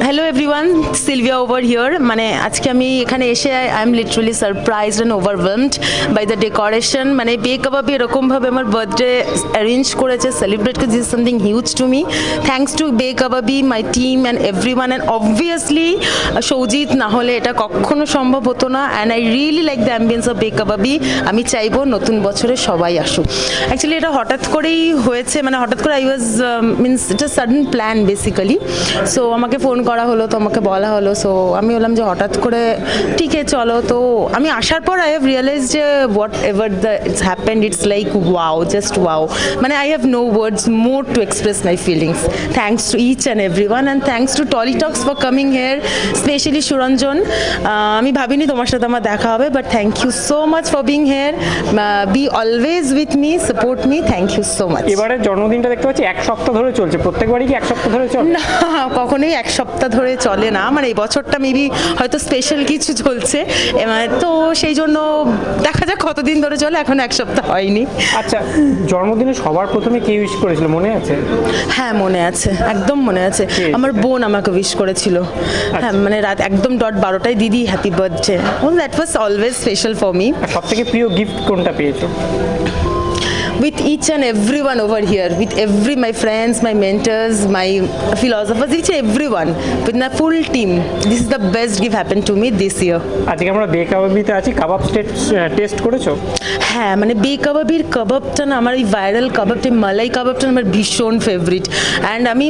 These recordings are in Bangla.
Hello everyone, Sylvia over here. মানে আজকে আমি এখানে এসে I am literally surprised and overwhelmed by the decoration. মানে বে কাবাবি এরকমভাবে আমার বার্থডে অ্যারেঞ্জ করেছে, সেলিব্রেট করে, this is something huge to me. Thanks to Bay Kababi, my team and everyone, and obviously Soujit না হলে এটা কখনো সম্ভব হতো না। And I really like the ambience of Bay Kababi. আমি চাইবো নতুন বছরে সবাই আসুক। অ্যাকচুয়ালি এটা হঠাৎ করেই হয়েছে, মানে হঠাৎ করে আই ওয়াজ মিনস এটা সাডেন প্ল্যান বেসিক্যালি। সো আমাকে ফোন করা হলো, তো আমাকে বলা হলো, সো আমি বললাম যে হঠাৎ করে ঠিক আছে চলো। তো আমি আসার পর আই হ্যাভ রিয়েলাইজ যে whatever the it's happened, it's like wow, just wow. মানে I have no words more to express my feelings. Thanks to each and every one, and thanks to Tolly Talks for coming here, specially Suranjan. আমি ভাবিনি তোমার সাথে আমার দেখা হবে, but thank you so much for being here. Be always with me, support me, thank you so much. এবারের জন্মদিনটা দেখতে পাচ্ছি এক সপ্তাহ ধরে চলছে, প্রত্যেকবারই কি এক সপ্তাহ ধরে চলে? না, কখনোই এক সপ্তাহ ধরে চলে না। মানে এই বছরটা মেবি হয়তো স্পেশাল কিছু চলছে, তো সেই জন্য দেখা যাক কতদিন ধরে চলে, এখন এক সপ্তাহ হয়নি। আচ্ছা, জন্মদিনে সবার প্রথমে কে উইশ করেছিল মনে আছে? হ্যাঁ মনে আছে, একদম মনে আছে। আমার বোন আমাকে উইশ করেছিল। হ্যাঁ মানে রাত একদম 12টায়, দিদি happy birthday. That was always special for me. সব থেকে প্রিয় গিফট কোনটা পেয়েছো? With each and everyone over here, with my friends, my mentors, my philosophers, each and everyone, with my full team, this is the best gift happened to me this year. আজকে আমরা বে কাবাবিতে আছি, কাবাব টেস্ট করেছো? হ্যাঁ মানে বে কাবাবির কাবাবটা না, আমার এই ভাইরাল কাবাবটা, মালাই কাবাবটা আমার ভীষণ ফেভারিট। অ্যান্ড আমি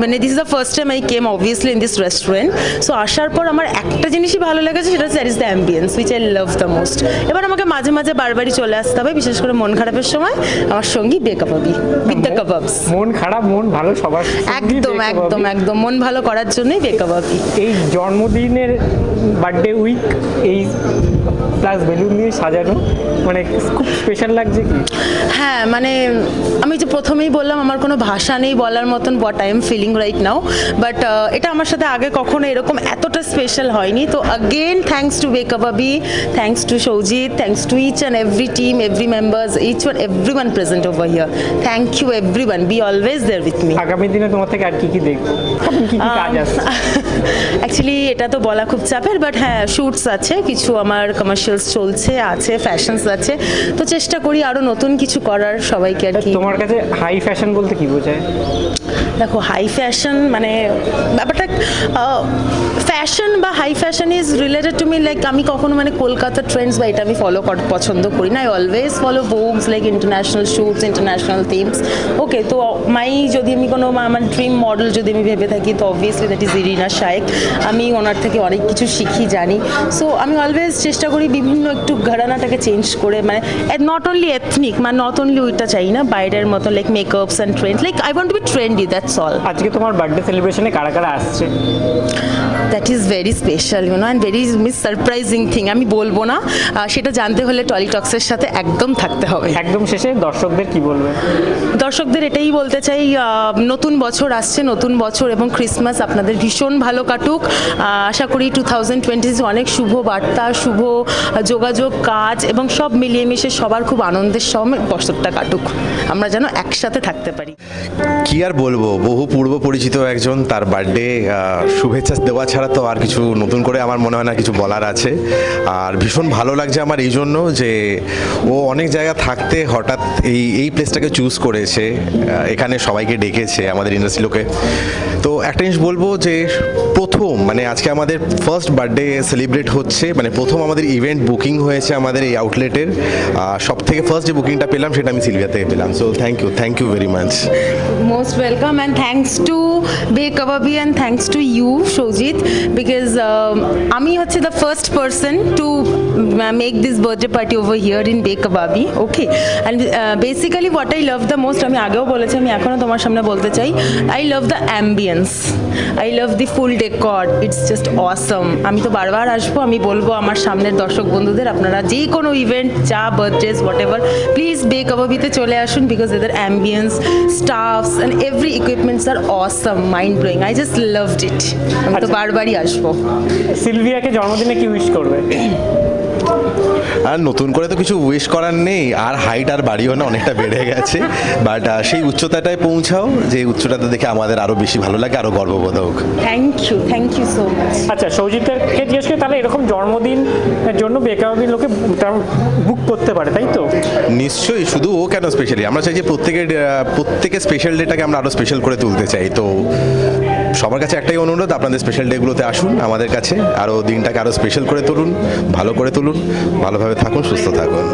মানে this is the first time I came obviously in this restaurant. So আসার পর আমার একটা জিনিসই ভালো লেগেছে, সেটা হচ্ছে that is the ambience which I love the most. এবার আমাকে মাঝে মাঝে বারবারই চলে আসতে হবে, বিশেষ করে মন খারাপের সময় আমার সঙ্গী বে কাবাবি উইথ দ্য কাবাবস। মন খারাপ মন ভালো সবার একদম একদম একদম মন ভালো করার জন্যই বে কাবাবি। এই জন্মদিনের বার্থডে উইক এই প্লাস বেলুন দিয়ে সাজানো, মানে খুব স্পেশাল লাগছে কি? হ্যাঁ মানে আমি যে প্রথমেই বললাম আমার কোনো ভাষা নেই বলার মতন what I am feeling right now, but এটা আমার সাথে আগে কখনো এরকম এতটা স্পেশাল হয়নি। তো again thanks to Bay Kababi, thanks to Soujit, thanks to each and every team, every members, each one everyone present over here. Thank you everyone, be always there with me. আগামী দিনে তোমার থেকে আর কি কি দেখবো, কি কি কাজ আছে? অ্যাকচুয়ালি এটা তো বলা খুব চাপের, বাট হ্যাঁ শুটস আছে কিছু, আমার কমার্শিয়ালস চলছে আছে, ফ্যাশনস আছে, তো চেষ্টা করি আরও নতুন কিছু করার সবাইকে আর কি। তোমার কাছে হাই ফ্যাশন বলতে কি বোঝায়? দেখো হাই ফ্যাশন মানে ব্যাপারটা, ফ্যাশন বা high fashion is related to me like আমি কখনো মানে কলকাতা ট্রেন্ডস বা এটা আমি ফলো পছন্দ করি না। I always follow Vogues like international shoots, international themes. Okay, তো যদি আমি কোনো আমার ড্রিম মডেল যদি আমি ভেবে থাকি, তো অবভিয়াসলি দ্যাট ইজ ইরিনা শায়েক। আমি ওনার থেকে অনেক কিছু শিখি জানি। সো আমি অলওয়েজ চেষ্টা করি বিভিন্ন একটু ঘরানাটাকে চেঞ্জ করে, মানে নট অনলি এথনিক, মানে নট অনলি ওইটা চাই না, বাইরের মতো like makeups and trends, like I want to be trendy, that's all. আজকে তোমার বার্থডে সেলিব্রেশনে কারা কারা আসছে? That is very special you know and very surprising thing. আমি বলবো না, সেটা জানতে হলে টলি টক্সের সাথে একদম থাকতে হবে। একদম শেষে দর্শকদের কি বলবে? দর্শকদের এটাই বলতে চাই, নতুন বছর আসছে, নতুন বছর এবং ক্রিসমাস আপনাদের ভীষণ ভালো কাটুক। আশা করি 2020 অনেক শুভ বার্তা, শুভ যোগাযোগ, কাজ এবং সব মিলিয়ে মিশে সবার খুব আনন্দের সঙ্গে বছরটা কাটুক, আমরা যেন একসাথে থাকতে পারি। কি আর বলবো, বহু পূর্ব পরিচিত একজন, তার বার্থডে শুভেচ্ছা দেওয়া ছাড়া তো আর কিছু নতুন করে আমার মনে হয় না কিছু বলার আছে। আর ভীষণ ভালো লাগছে আমার এই জন্য যে ও অনেক জায়গা থাকতে হঠাৎ এই প্লেসটাকে চুজ করেছে, এখানে সবাইকে ডেকেছে আমাদের ইন্ডাস্ট্রি লোকে। তো একটা জিনিস বলবো যে প্রথম মানে আজকে আমাদের ফার্স্ট বার্থডে সেলিব্রেট হচ্ছে, মানে প্রথম আমাদের ইভেন্ট বুকিং হয়েছে আমাদের এই আউটলেটের। সব থেকে ফার্স্ট যে বুকিংটা পেলাম সেটা আমি সিলভিয়া থেকে পেলাম। So thank you very much. Most welcome and thanks to Be Kababi and thanks to you, Shojit, because আমি হচ্ছে the first person to make this birthday party over here in Be Kababi, okay? And basically what I love the most, আমি আগেও বলেছি, আমি এখনও তোমার সামনে বলতে চাই, I love the ambience, I love the full decor, it's just awesome. আমি তো বারবার আসবো, আমি বলবো আমার সামনের দর্শক বন্ধুদের, আপনারা যে কোনো ইভেন্ট, চা, বার্থডেজ, হোয়াট এভার, প্লিজ বে কাবাবিতে চলে আসুন, বিকজ এদের ambience, staffs and every equipments are awesome, mind blowing. I just loved it. আমি তো বারবারই আসবো। সিলভিয়াকে জন্মদিনে কি উইশ করবে? আর নতুন করে তো কিছু উইশ করার নেই, আর হাইট আর বাড়িও না, অনেকটা বেড়ে গেছে, বাট সেই উচ্চতাটায় পৌঁছাও যে উচ্চতাটা দেখে আমাদের আরও বেশি ভালো লাগে, আরও গর্ববোধ হোক। Thank you so much. আচ্ছা, সৌজিতাকে জিজ্ঞেস করি তাহলে এরকম জন্মদিনের জন্য বেকারবি লোকে বুক করতে পারে, তাই তো? নিশ্চয়ই, শুধু ও কেন স্পেশালি, আমরা চাই যে প্রত্যেকের স্পেশাল ডেটাকে আমরা আরও স্পেশাল করে তুলতে চাই। তো সবার কাছে একটাই অনুরোধ, আপনাদের স্পেশাল ডেগুলোতে আসুন আমাদের কাছে, আরও দিনটাকে আরও স্পেশাল করে তুলুন, ভালো করে তুলুন, ভালোভাবে থাকুন, সুস্থ থাকুন।